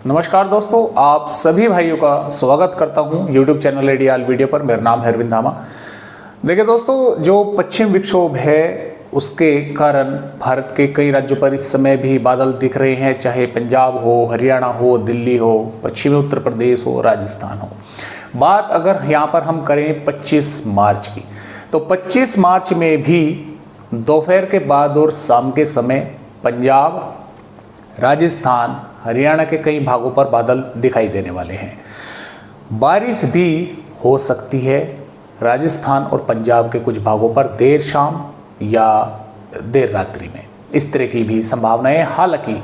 नमस्कार दोस्तों, आप सभी भाइयों का स्वागत करता हूं YouTube चैनल एडीआल वीडियो पर। मेरा नाम है अरविंद धामा। देखिए दोस्तों, जो पश्चिम विक्षोभ है उसके कारण भारत के कई राज्यों पर इस समय भी बादल दिख रहे हैं, चाहे पंजाब हो, हरियाणा हो, दिल्ली हो, पश्चिमी उत्तर प्रदेश हो, राजस्थान हो। बात अगर यहाँ पर हम करें 25 मार्च की, तो 25 मार्च में भी दोपहर के बाद और शाम के समय पंजाब, राजस्थान, हरियाणा के कई भागों पर बादल दिखाई देने वाले हैं। बारिश भी हो सकती है राजस्थान और पंजाब के कुछ भागों पर देर शाम या देर रात्रि में, इस तरह की भी संभावना है। हालांकि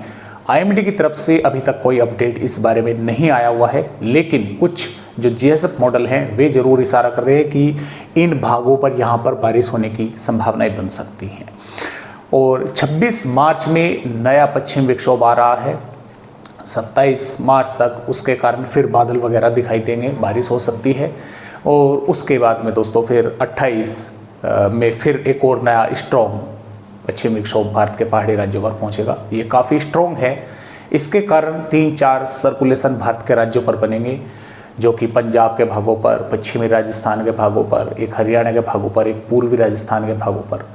आईएमडी की तरफ से अभी तक कोई अपडेट इस बारे में नहीं आया हुआ है, लेकिन कुछ जो जीएसएफ मॉडल हैं वे जरूर इशारा कर रहे हैं कि इन भागों पर यहाँ पर बारिश होने की संभावनाएं बन सकती हैं। और 26 मार्च में नया पश्चिम विक्षोभ आ रहा है। 27 मार्च तक उसके कारण फिर बादल वगैरह दिखाई देंगे, बारिश हो सकती है। और उसके बाद में दोस्तों फिर 28 में फिर एक और नया स्ट्रॉन्ग पश्चिम विक्षोभ भारत के पहाड़ी राज्यों पर पहुंचेगा। ये काफ़ी स्ट्रॉन्ग है। इसके कारण 3-4 सर्कुलेशन भारत के राज्यों पर बनेंगे, जो कि पंजाब के भागों पर, पश्चिमी राजस्थान के भागों पर, एक हरियाणा के भागों पर, एक पूर्वी राजस्थान के भागों पर,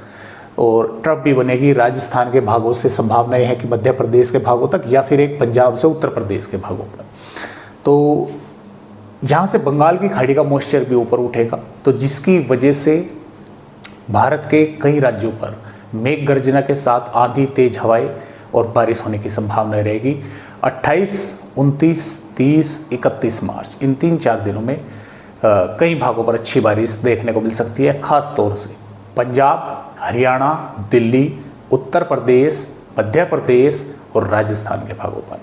और ट्रफ भी बनेगी राजस्थान के भागों से। संभावनाएं है कि मध्य प्रदेश के भागों तक, या फिर एक पंजाब से उत्तर प्रदेश के भागों पर। तो यहाँ से बंगाल की खाड़ी का मॉइस्चर भी ऊपर उठेगा, तो जिसकी वजह से भारत के कई राज्यों पर मेघ गर्जना के साथ आंधी, तेज हवाएं और बारिश होने की संभावना रहेगी। 28, 29, 30, 31 मार्च, इन 3-4 दिनों में कई भागों पर अच्छी बारिश देखने को मिल सकती है। खास तौर से पंजाब, हरियाणा, दिल्ली, उत्तर प्रदेश, मध्य प्रदेश और राजस्थान के भागों पर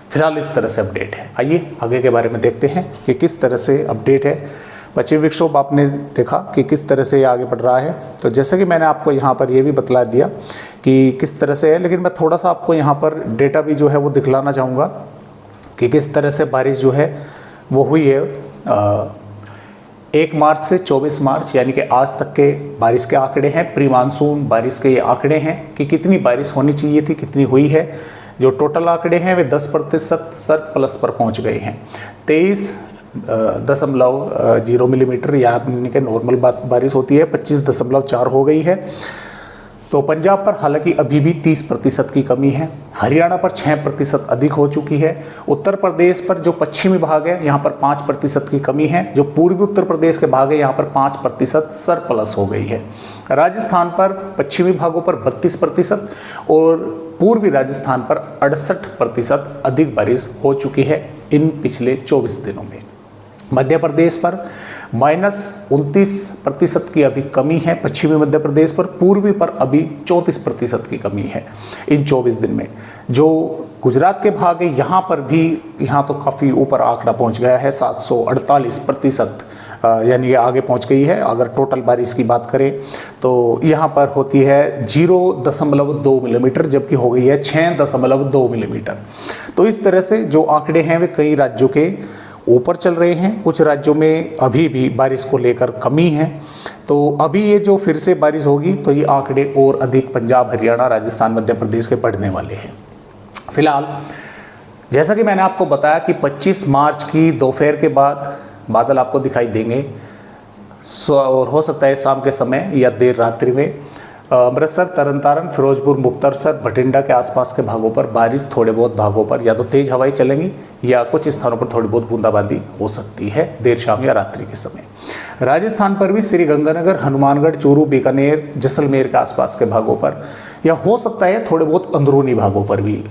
फिलहाल इस तरह से अपडेट है। आइए आगे के बारे में देखते हैं कि किस तरह से अपडेट है। पश्चिम विक्षोभ आपने देखा कि किस तरह से आगे बढ़ रहा है। तो जैसे कि मैंने आपको यहाँ पर ये भी बतला दिया कि किस तरह से है, लेकिन मैं थोड़ा सा आपको यहाँ पर डेटा भी जो है वो दिखलाना चाहूँगा कि किस तरह से बारिश जो है वो हुई है। 1 मार्च से 24 मार्च यानी कि आज तक के बारिश के आंकड़े हैं, प्री मानसून बारिश के ये आंकड़े हैं कि कितनी बारिश होनी चाहिए थी, कितनी हुई है। जो टोटल आंकड़े हैं वे 10% सरप्लस पर पहुंच गए हैं। 23.0 मिलीमीटर यानी कि नॉर्मल बारिश होती है 25.4 हो गई है। तो पंजाब पर हालांकि अभी भी 30% की कमी है। हरियाणा पर 6% अधिक हो चुकी है। उत्तर प्रदेश पर जो पश्चिमी भाग है यहाँ पर 5% की कमी है। जो पूर्वी उत्तर प्रदेश के भाग है यहाँ पर 5% सरप्लस हो गई है। राजस्थान पर पश्चिमी भागों पर 32% और पूर्वी राजस्थान पर 68% अधिक बारिश हो चुकी है इन पिछले 24 दिनों में। मध्य प्रदेश पर -29% की अभी कमी है। पश्चिमी मध्य प्रदेश पर, पूर्वी पर अभी 34% की कमी है इन 24 दिन में। जो गुजरात के भाग है यहाँ पर भी, यहाँ तो काफ़ी ऊपर आंकड़ा पहुँच गया है, 748% यानी आगे पहुँच गई है। अगर टोटल बारिश की बात करें तो यहाँ पर होती है 0.2 मिलीमीटर, जबकि हो गई है 6.2 मिलीमीटर। तो इस तरह से जो आंकड़े हैं वे कई राज्यों के ऊपर चल रहे हैं। कुछ राज्यों में अभी भी बारिश को लेकर कमी है। तो अभी ये जो फिर से बारिश होगी तो ये आंकड़े और अधिक पंजाब, हरियाणा, राजस्थान, मध्य प्रदेश के बढ़ने वाले हैं। फिलहाल जैसा कि मैंने आपको बताया कि 25 मार्च की दोपहर के बाद बादल आपको दिखाई देंगे, और हो सकता है शाम के समय या देर रात्रि में अमृतसर, तरनतारन, फिरोजपुर, मुक्तसर, भटिंडा के आसपास के भागों पर बारिश, थोड़े बहुत भागों पर या तो तेज हवाएं चलेंगी या कुछ स्थानों पर थोड़ी बहुत बूंदाबांदी हो सकती है देर शाम या रात्रि के समय। राजस्थान पर भी श्रीगंगानगर, हनुमानगढ़, चूरू, बीकानेर, जैसलमेर के आसपास के भागों पर, या हो सकता है थोड़े बहुत अंदरूनी भागों पर भी,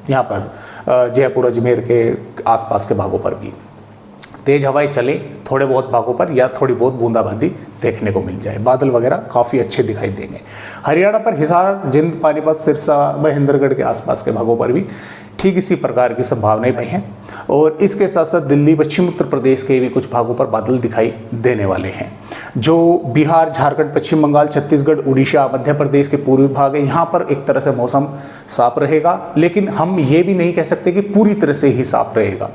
यहाँ पर जयपुर, अजमेर के आसपास के भागों पर भी तेज हवाएं चले, थोड़े बहुत भागों पर या थोड़ी बहुत बूंदाबांदी देखने को मिल जाए। बादल वगैरह काफ़ी अच्छे दिखाई देंगे। हरियाणा पर हिसार, जिंद, पानीपत, सिरसा, महेंद्रगढ़ के आसपास के भागों पर भी ठीक इसी प्रकार की संभावनाएं हैं। और इसके साथ साथ दिल्ली, पश्चिम उत्तर प्रदेश के भी कुछ भागों पर बादल दिखाई देने वाले हैं। जो बिहार, झारखंड, पश्चिम बंगाल, छत्तीसगढ़, उड़ीसा, मध्य प्रदेश के पूर्वी भाग है, यहाँ पर एक तरह से मौसम साफ रहेगा, लेकिन हम ये भी नहीं कह सकते कि पूरी तरह से ही साफ रहेगा।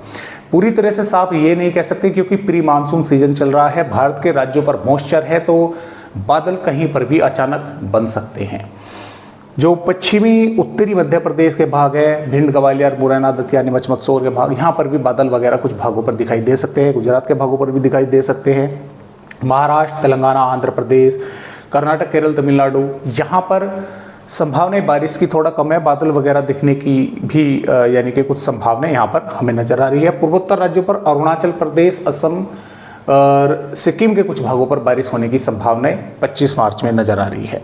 पूरी तरह से साफ ये नहीं कह सकते क्योंकि प्री मानसून सीजन चल रहा है, भारत के राज्यों पर मॉइस्चर है, तो बादल कहीं पर भी अचानक बन सकते हैं। जो पश्चिमी उत्तरी मध्य प्रदेश के भाग है, भिंड, ग्वालियर, मुरैना, दतिया, नीमच, मंदसौर के भाग, यहाँ पर भी बादल वगैरह कुछ भागों पर दिखाई दे सकते हैं। गुजरात के भागों पर भी दिखाई दे सकते हैं। महाराष्ट्र, तेलंगाना, आंध्र प्रदेश, कर्नाटक, केरल, तमिलनाडु, यहाँ पर संभावनाएं बारिश की थोड़ा कम है। बादल वगैरह दिखने की भी यानी कि कुछ संभावनाएं यहाँ पर हमें नजर आ रही है। पूर्वोत्तर राज्यों पर अरुणाचल प्रदेश, असम और सिक्किम के कुछ भागों पर बारिश होने की संभावनाएं 25 मार्च में नजर आ रही है।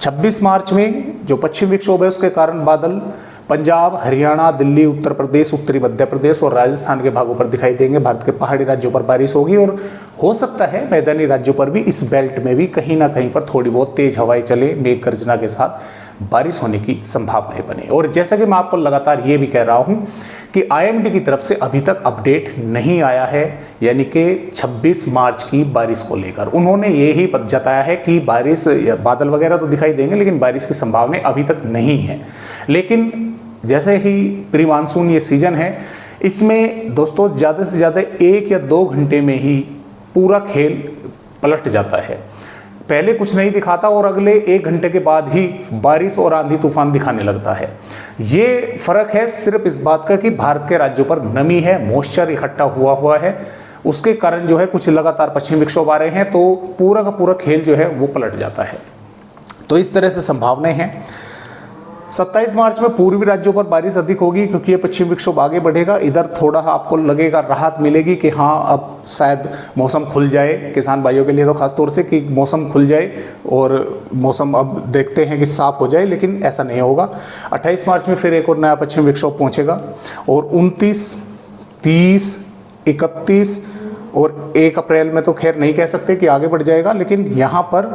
26 मार्च में जो पश्चिम विक्षोभ है उसके कारण बादल पंजाब, हरियाणा, दिल्ली, उत्तर प्रदेश, उत्तरी मध्य प्रदेश और राजस्थान के भागों पर दिखाई देंगे। भारत के पहाड़ी राज्यों पर बारिश होगी और हो सकता है मैदानी राज्यों पर भी, इस बेल्ट में भी कहीं ना कहीं पर थोड़ी बहुत तेज हवाएं चले, मेघ गर्जना के साथ बारिश होने की संभावनाएं बने। और जैसा कि मैं आपको लगातार ये भी कह रहा हूं कि IMD की तरफ से अभी तक अपडेट नहीं आया है, यानी कि 26 मार्च की बारिश को लेकर उन्होंने ये ही जताया है कि बारिश, बादल वगैरह तो दिखाई देंगे लेकिन बारिश की संभावनाएं अभी तक नहीं है। लेकिन जैसे ही प्री मानसून ये सीजन है, इसमें दोस्तों ज़्यादा से ज़्यादा 1 या 2 घंटे में ही पूरा खेल पलट जाता है। पहले कुछ नहीं दिखाता और अगले 1 घंटे के बाद ही बारिश और आंधी तूफान दिखाने लगता है। ये फर्क है सिर्फ इस बात का कि भारत के राज्यों पर नमी है, मॉइस्चर इकट्ठा हुआ है, उसके कारण जो है कुछ लगातार पश्चिमी विक्षोभ आ रहे हैं, तो पूरा का पूरा खेल जो है वो पलट जाता है। तो इस तरह से संभावनाएं हैं। 27 मार्च में पूर्वी राज्यों पर बारिश अधिक होगी क्योंकि ये पश्चिम विक्षोभ आगे बढ़ेगा। इधर थोड़ा आपको लगेगा राहत मिलेगी कि हाँ अब शायद मौसम खुल जाए, किसान भाइयों के लिए तो खास तौर से कि मौसम खुल जाए और मौसम अब देखते हैं कि साफ हो जाए, लेकिन ऐसा नहीं होगा। 28 मार्च में फिर एक और नया पश्चिम विक्षोभ पहुँचेगा और 29, 30, 31 और 1 अप्रैल में तो खैर नहीं कह सकते कि आगे बढ़ जाएगा, लेकिन यहाँ पर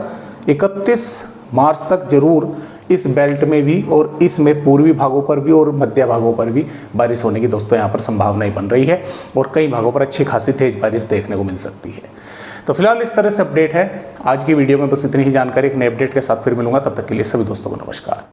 31 मार्च तक जरूर इस बेल्ट में भी और इसमें पूर्वी भागों पर भी और मध्य भागों पर भी बारिश होने की दोस्तों यहाँ पर संभावनाएं बन रही है और कई भागों पर अच्छी खासी तेज बारिश देखने को मिल सकती है। तो फिलहाल इस तरह से अपडेट है। आज की वीडियो में बस इतनी ही जानकारी। एक नए अपडेट के साथ फिर मिलूंगा, तब तक के लिए सभी दोस्तों को नमस्कार।